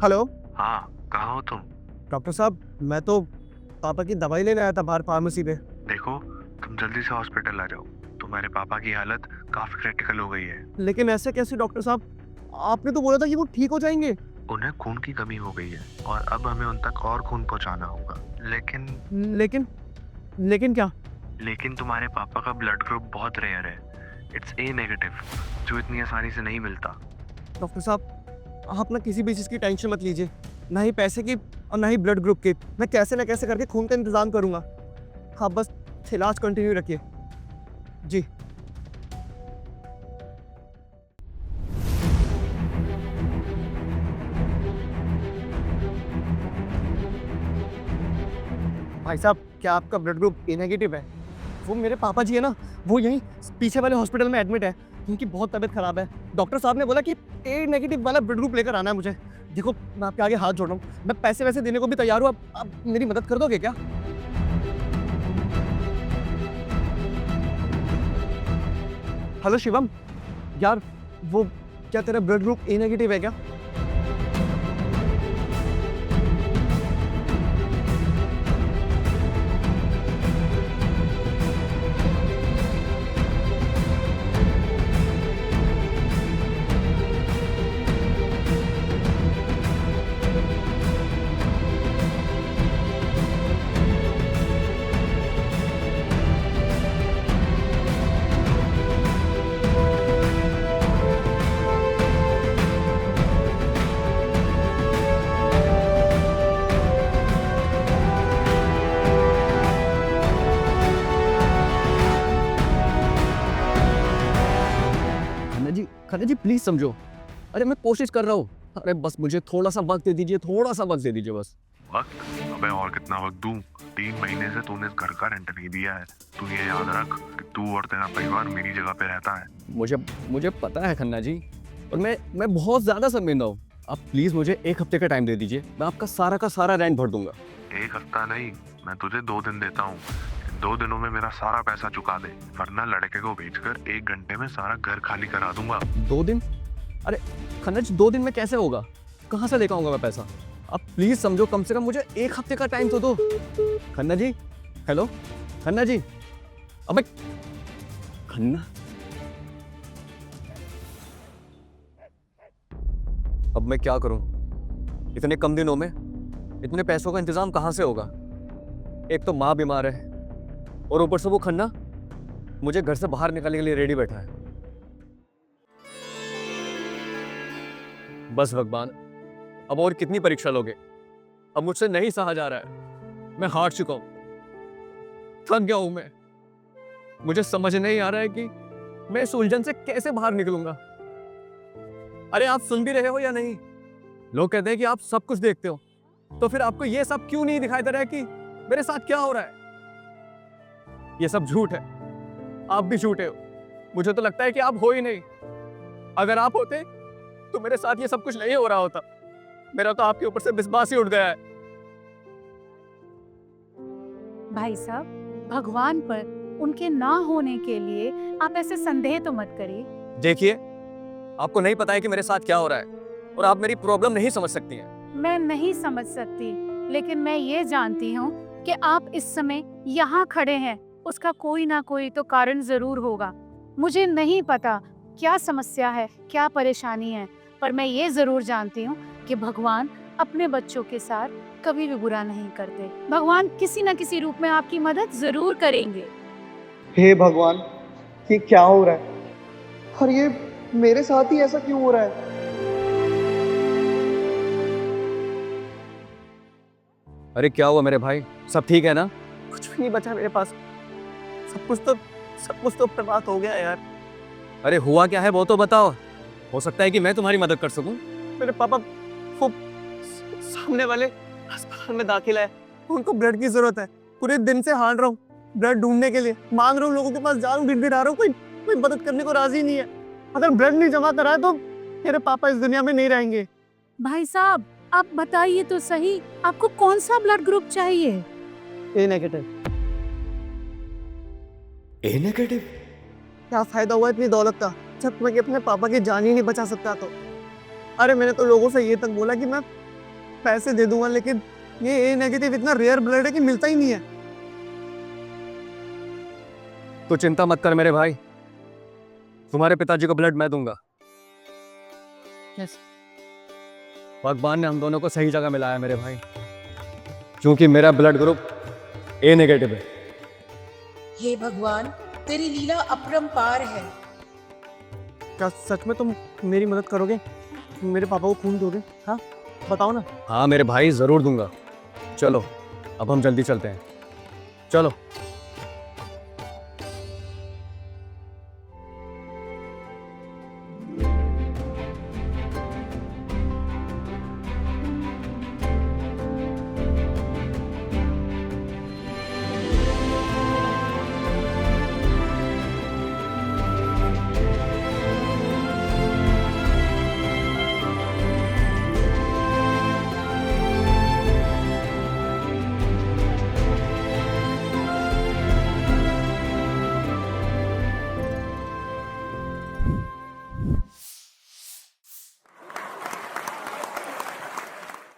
Hello. हाँ, कहाँ हो तुम? डॉक्टर साहब, मैं तो पापा की दवाई लेने आया था बाहर फार्मेसी पे। देखो, तुम जल्दी से हॉस्पिटल आ जाओ। तुम्हारे पापा की हालत काफी क्रिटिकल हो गई है। लेकिन ऐसे कैसे डॉक्टर साहब? आपने तो बोला था कि वो ठीक हो जाएंगे। उन्हें खून की कमी हो गई है और अब हमें उन तक और खून पहुंचाना होगा। लेकिन लेकिन लेकिन क्या? लेकिन तुम्हारे पापा का ब्लड ग्रुप बहुत रेयर है। इट्स ए नेगेटिव, जो इतनी आसानी से नहीं मिलता। डॉक्टर साहब, आप ना किसी भी चीज़ की टेंशन मत लीजिए, ना ही पैसे की और ना ही ब्लड ग्रुप की। मैं कैसे ना कैसे करके खून का इंतजाम करूंगा। आप बस इलाज कंटिन्यू रखिए। जी। भाई साहब, क्या आपका ब्लड ग्रुप ए नेगेटिव है? वो मेरे पापा जी है ना, वो यहीं पीछे वाले हॉस्पिटल में एडमिट है। उनकी बहुत तबीयत खराब है। डॉक्टर साहब ने बोला कि ए नेगेटिव वाला ब्लड ग्रुप लेकर आना है मुझे। देखो, मैं आपके आगे हाथ जोड़ रहा हूँ, मैं पैसे वैसे देने को भी तैयार हूँ। आप मेरी मदद कर दोगे क्या? हेलो शिवम, यार वो क्या तेरा ब्लड ग्रुप ए नेगेटिव है क्या? खन्ना जी प्लीज समझो। अरे मैं कोशिश कर रहा हूँ। अरे बस मुझे थोड़ा सा वक्त दे दीजिए, थोड़ा सा वक्त दे दीजिए बस। वक्त? अबे और कितना वक्त दूं? 3 महीने से तूने इस घर का रेंट नहीं दिया है। तू ये याद रख कि तू और तेरा परिवार मेरी जगह पे रहता है। मुझे मुझे पता है खन्ना जी, और मैं बहुत ज्यादा शर्मिंदा हूँ। आप प्लीज मुझे 1 हफ्ते का टाइम दे दीजिए, मैं आपका सारा का सारा रेंट भर दूंगा। 1 हफ्ता नहीं, मैं तुझे 2 दिन देता हूँ। 2 दिनों में मेरा सारा पैसा चुका दे, वरना लड़के को भेजकर 1 घंटे में सारा घर खाली करा दूंगा। 2 दिन? अरे खन्ना जी, 2 दिन में कैसे होगा? कहाँ से लेकर आऊंगा मैं पैसा? आप प्लीज समझो, कम से कम मुझे 1 हफ्ते का टाइम तो दो। खन्ना जी, हेलो खन्ना जी। अबे खन्ना, अब मैं क्या करूं? इतने कम दिनों में इतने पैसों का इंतजाम कहां से होगा? एक तो माँ बीमार है और ऊपर से वो खन्ना मुझे घर से बाहर निकालने के लिए रेडी बैठा है। बस भगवान, अब और कितनी परीक्षा लोगे? अब मुझसे नहीं सहा जा रहा है। मैं हार चुका हूं, थक गया हूं मैं। मुझे समझ नहीं आ रहा है कि मैं इस उलझन से कैसे बाहर निकलूंगा। अरे आप सुन भी रहे हो या नहीं? लोग कहते हैं कि आप सब कुछ देखते हो, तो फिर आपको ये सब क्यों नहीं दिखाई दे रहा है कि मेरे साथ क्या हो रहा है? ये सब झूठ है, आप भी झूठे हो। मुझे तो लगता है कि आप हो ही नहीं। अगर आप होते तो मेरे साथ ये सब कुछ नहीं हो रहा होता। मेरा तो आपके ऊपर से विश्वास ही उठ गया है। भाई साहब, भगवान पर उनके ना होने के लिए आप ऐसे संदेह तो मत करिए। देखिए, आपको नहीं पता है कि मेरे साथ क्या हो रहा है और आप मेरी प्रॉब्लम नहीं समझ सकती हैं। मैं नहीं समझ सकती, लेकिन मैं ये जानती हूँ कि आप इस समय यहाँ खड़े हैं, उसका कोई ना कोई तो कारण जरूर होगा। मुझे नहीं पता क्या समस्या है, क्या परेशानी है, पर मैं ये जरूर जानती हूँ कि भगवान अपने बच्चों के साथ कभी भी बुरा नहीं करते। भगवान किसी न किसी रूप में आपकी मदद जरूर करेंगे। हे भगवान, ये क्या हो रहा है? और ये मेरे साथ ही ऐसा क्यों हो रहा है? अरे क्या हुआ मेरे भाई, सब ठीक है ना? कुछ भी नहीं बचा मेरे पास। सब कुछ तो बर्बाद हो गया यार। अरे हुआ क्या है वो तो बताओ, हो सकता है कि मैं तुम्हारी मदद कर सकूं। मेरे पापा वो सामने वाले अस्पताल में दाखिल है, उनको ब्लड की जरूरत है। पूरे दिन से हार रहा हूँ ब्लड ढूंढने के लिए, मांग रहा हूँ लोगों के पास, जा रहा हूँ, गिड़गिड़ा रहा हूँ, कोई मदद करने को राजी नहीं है। अगर ब्लड नहीं जमा करा है तो मेरे पापा इस दुनिया में नहीं रहेंगे। भाई साहब, आप बताइए तो सही, आपको कौन सा ब्लड ग्रुप चाहिए? ए नेगेटिव। ए नेगेटिव? क्या फायदा हुआ इतनी दौलत का जब मैं अपने पापा की जान ही नहीं बचा सकता तो। अरे मैंने तो लोगों से ये तक बोला कि मैं पैसे दे दूंगा, लेकिन ये ए नेगेटिव इतना रेयर ब्लड है कि मिलता ही नहीं है। तो चिंता मत कर मेरे भाई, तुम्हारे पिताजी को ब्लड मैं दूंगा। भगवान ने हम दोनों को सही जगह मिलाया मेरे भाई, क्योंकि मेरा ब्लड ग्रुप ए नेगेटिव है। हे भगवान, तेरी लीला अपरंपार है। क्या सच में तुम मेरी मदद करोगे? मेरे पापा को खून दोगे? हाँ बताओ ना। हाँ मेरे भाई, जरूर दूंगा। चलो अब हम जल्दी चलते हैं, चलो।